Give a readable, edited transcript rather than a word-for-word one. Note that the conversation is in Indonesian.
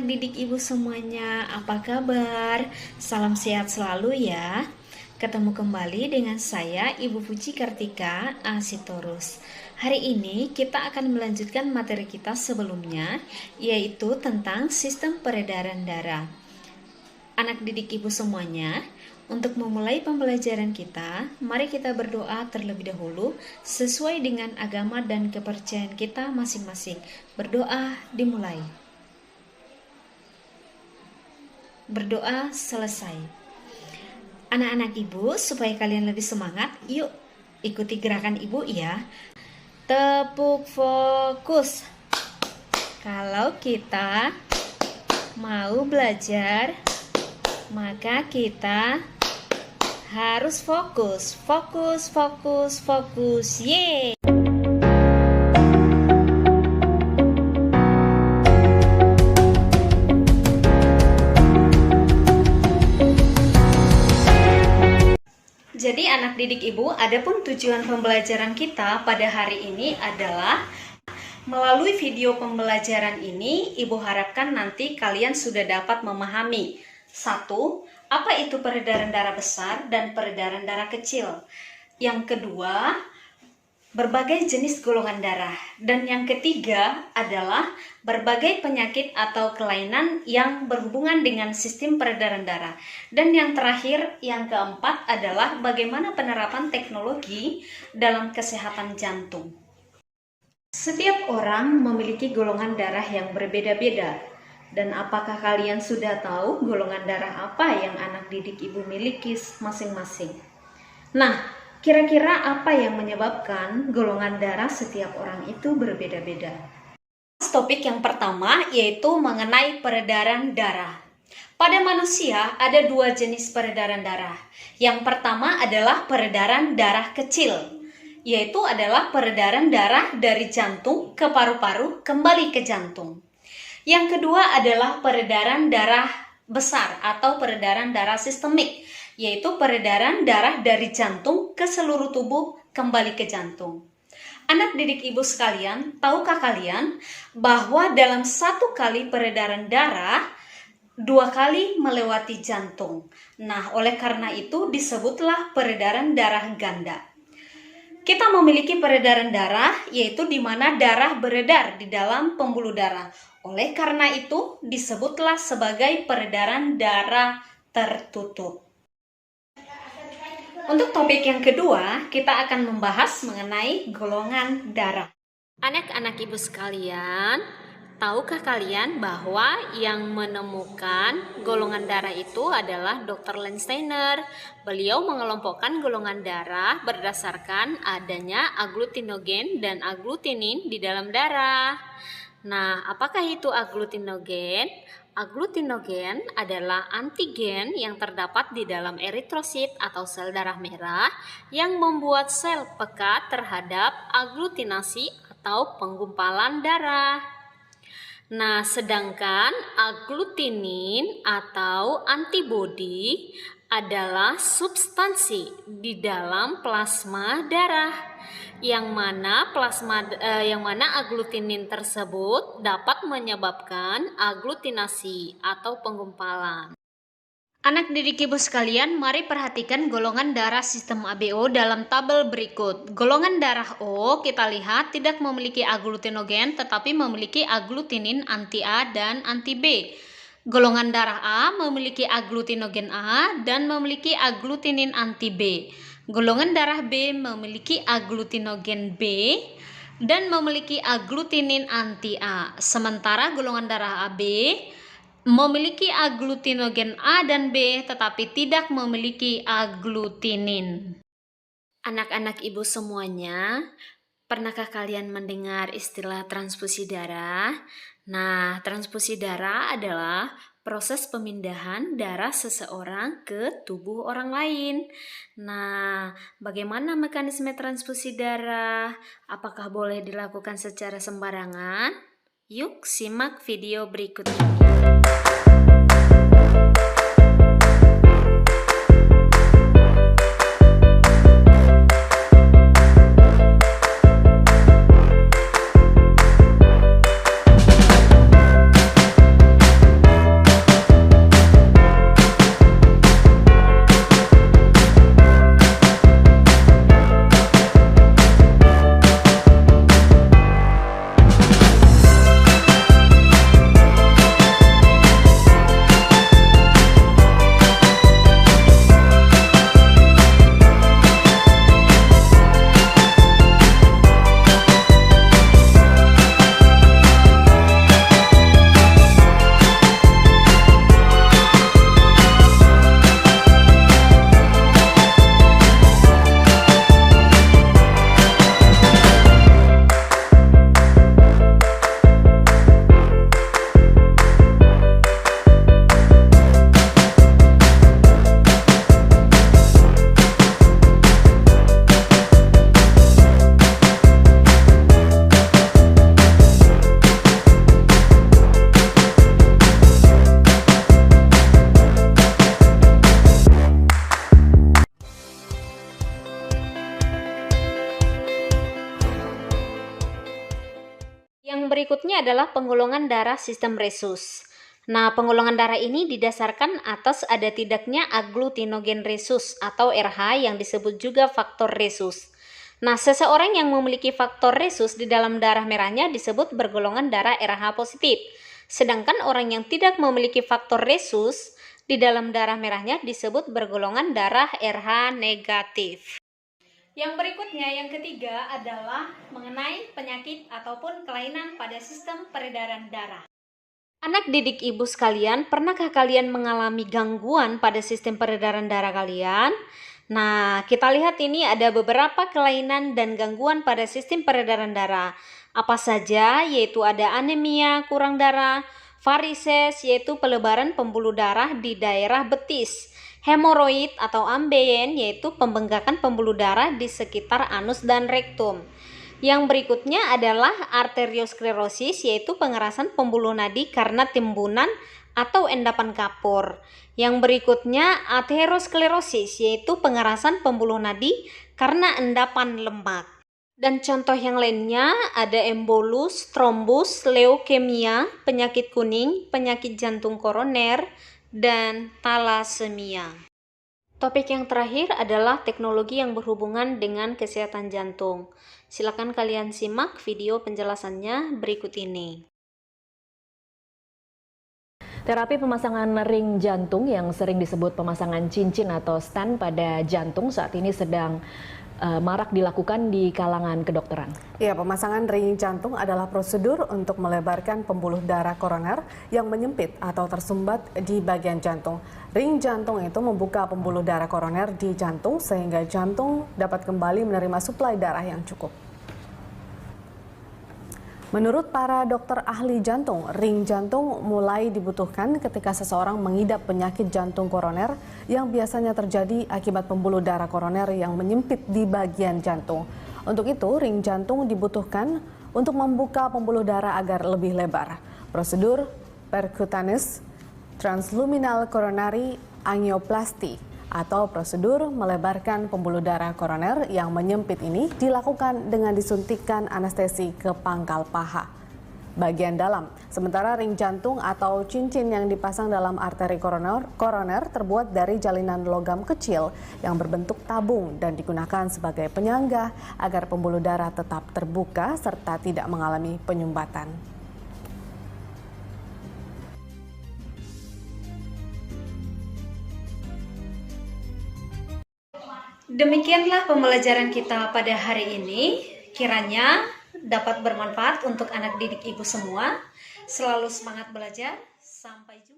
didik ibu semuanya, apa kabar? Salam sehat selalu ya. Ketemu kembali dengan saya, Ibu Puji Kartika Asitorus. Hari ini kita akan melanjutkan materi kita sebelumnya, yaitu tentang sistem peredaran darah. Anak didik ibu semuanya, untuk memulai pembelajaran kita, mari kita berdoa terlebih dahulu sesuai dengan agama dan kepercayaan kita masing-masing. Berdoa dimulai. Berdoa selesai. Anak-anak ibu, supaya kalian lebih semangat, yuk ikuti gerakan ibu ya. Tepuk fokus. Kalau kita mau belajar, maka kita harus fokus. Fokus, fokus, fokus. Yeay! Jadi anak didik ibu, adapun tujuan pembelajaran kita pada hari ini adalah melalui video pembelajaran ini, ibu harapkan nanti kalian sudah dapat memahami 1. Apa itu peredaran darah besar dan peredaran darah kecil. Yang kedua, berbagai jenis golongan darah. Dan yang ketiga adalah berbagai penyakit atau kelainan yang berhubungan dengan sistem peredaran darah. Dan yang terakhir, yang keempat adalah bagaimana penerapan teknologi dalam kesehatan jantung. Setiap orang memiliki golongan darah yang berbeda-beda. Dan apakah kalian sudah tahu golongan darah apa yang anak didik ibu miliki masing-masing? Nah, kira-kira apa yang menyebabkan golongan darah setiap orang itu berbeda-beda? Topik yang pertama yaitu mengenai peredaran darah. Pada manusia ada 2 jenis peredaran darah. Yang pertama adalah peredaran darah kecil, yaitu adalah peredaran darah dari jantung ke paru-paru kembali ke jantung. Yang kedua adalah peredaran darah besar atau peredaran darah sistemik, yaitu peredaran darah dari jantung ke seluruh tubuh kembali ke jantung. Anak didik ibu sekalian, tahukah kalian bahwa dalam 1 kali peredaran darah 2 kali melewati jantung? Nah, oleh karena itu disebutlah peredaran darah ganda. Kita memiliki peredaran darah, yaitu di mana darah beredar di dalam pembuluh darah. Oleh karena itu disebutlah sebagai peredaran darah tertutup. Untuk topik yang kedua, kita akan membahas mengenai golongan darah. Anak-anak ibu sekalian, tahukah kalian bahwa yang menemukan golongan darah itu adalah Dr. Landsteiner? Beliau mengelompokkan golongan darah berdasarkan adanya agglutinogen dan agglutinin di dalam darah. Nah, apakah itu agglutinogen? Agglutinogen adalah antigen yang terdapat di dalam eritrosit atau sel darah merah yang membuat sel peka terhadap agglutinasi atau penggumpalan darah. Nah, sedangkan agglutinin atau antibodi adalah substansi di dalam plasma darah yang mana agglutinin tersebut dapat menyebabkan agglutinasi atau penggumpalan. Anak didik ibu sekalian, mari perhatikan golongan darah sistem ABO dalam tabel berikut. Golongan darah O kita lihat tidak memiliki agglutinogen tetapi memiliki agglutinin anti A dan anti B. Golongan darah A memiliki agglutinogen A dan memiliki agglutinin anti B. Golongan darah B memiliki agglutinogen B dan memiliki agglutinin anti A. Sementara golongan darah AB memiliki agglutinogen A dan B tetapi tidak memiliki agglutinin. Anak-anak ibu semuanya, pernahkah kalian mendengar istilah transfusi darah? Nah, transfusi darah adalah proses pemindahan darah seseorang ke tubuh orang lain. Nah, bagaimana mekanisme transfusi darah? Apakah boleh dilakukan secara sembarangan? Yuk simak video berikut ini. berikutnya adalah penggolongan darah sistem resus. Nah, penggolongan darah ini didasarkan atas ada tidaknya agglutinogen resus atau RH yang disebut juga faktor resus. Nah, seseorang yang memiliki faktor resus di dalam darah merahnya disebut bergolongan darah RH positif. Sedangkan orang yang tidak memiliki faktor resus di dalam darah merahnya disebut bergolongan darah RH negatif. Yang berikutnya, yang ketiga adalah mengenai penyakit ataupun kelainan pada sistem peredaran darah. Anak didik ibu sekalian, pernahkah kalian mengalami gangguan pada sistem peredaran darah kalian? Nah, kita lihat ini ada beberapa kelainan dan gangguan pada sistem peredaran darah. Apa saja? Yaitu ada anemia, kurang darah, varises, yaitu pelebaran pembuluh darah di daerah betis, hemoroid atau ambeien, yaitu pembengkakan pembuluh darah di sekitar anus dan rektum. Yang berikutnya adalah arteriosklerosis, yaitu pengerasan pembuluh nadi karena timbunan atau endapan kapur. Yang berikutnya aterosklerosis, yaitu pengerasan pembuluh nadi karena endapan lemak. Dan contoh yang lainnya ada embolus, trombus, leukemia, penyakit kuning, penyakit jantung koroner, dan talasemia. Topik yang terakhir adalah teknologi yang berhubungan dengan kesehatan jantung. Silakan kalian simak video penjelasannya berikut ini. Terapi pemasangan ring jantung yang sering disebut pemasangan cincin atau stent pada jantung saat ini sedang marak dilakukan di kalangan kedokteran. Ya, pemasangan ring jantung adalah prosedur untuk melebarkan pembuluh darah koroner yang menyempit atau tersumbat di bagian jantung. Ring jantung itu membuka pembuluh darah koroner di jantung sehingga jantung dapat kembali menerima suplai darah yang cukup. Menurut para dokter ahli jantung, ring jantung mulai dibutuhkan ketika seseorang mengidap penyakit jantung koroner yang biasanya terjadi akibat pembuluh darah koroner yang menyempit di bagian jantung. Untuk itu, ring jantung dibutuhkan untuk membuka pembuluh darah agar lebih lebar. Prosedur percutaneous transluminal coronary angioplasty atau prosedur melebarkan pembuluh darah koroner yang menyempit ini dilakukan dengan disuntikkan anestesi ke pangkal paha bagian dalam. Sementara ring jantung atau cincin yang dipasang dalam arteri koroner terbuat dari jalinan logam kecil yang berbentuk tabung dan digunakan sebagai penyangga agar pembuluh darah tetap terbuka serta tidak mengalami penyumbatan. Demikianlah pembelajaran kita pada hari ini. Kiranya dapat bermanfaat untuk anak didik ibu semua. Selalu semangat belajar. Sampai jumpa.